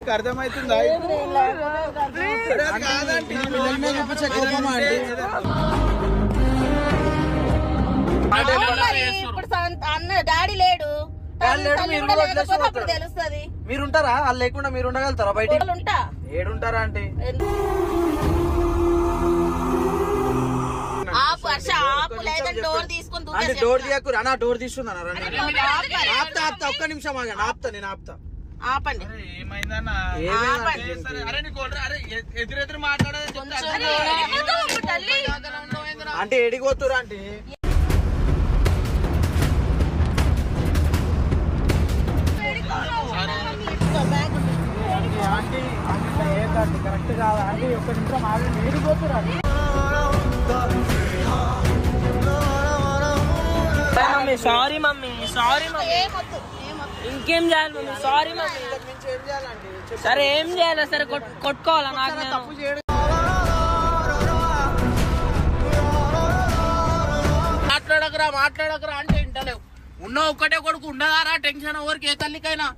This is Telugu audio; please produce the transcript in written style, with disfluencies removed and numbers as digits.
నీకు అర్థమవుతుందా? అన్న డాడీ లేడు, తెలుస్తుంది. మీరుంటారా? వాళ్ళు లేకుండా మీరు ఉండగలుగుతారా? బయట ఉంటా. ఏడుంటారా అంటే డోర్ తీయకు. అన్నా డోర్ తీస్తున్నా. ఒక్క నిమిషం ఆగండి, ఆపుతా. నేను ఆపుతా. ఆపండి. ఏమైందన్నా? ఎదురెదురు మాట్లాడేది అంటే ఎడిగోతురా అంటే కరెక్ట్ కాదా అంటే ఒక్క నిమిషం ఆగండి. ఎడిగోతురా సారీ మమ్మీ, సారీ మమ్మీ. ఇంకేం చేయాలి మమ్మీ? Sorry mummy. సరే ఏం చేయాలి? సరే కొట్టుకోవాలా? నాకు తప్పు చేయడం. మాట్లాడకరా అంటే ఇంటలేవు. ఉన్న ఒక్కటే కొడుకు ఉండదారా? టెన్షన్ ఎవరికి ఏ తల్లికైనా.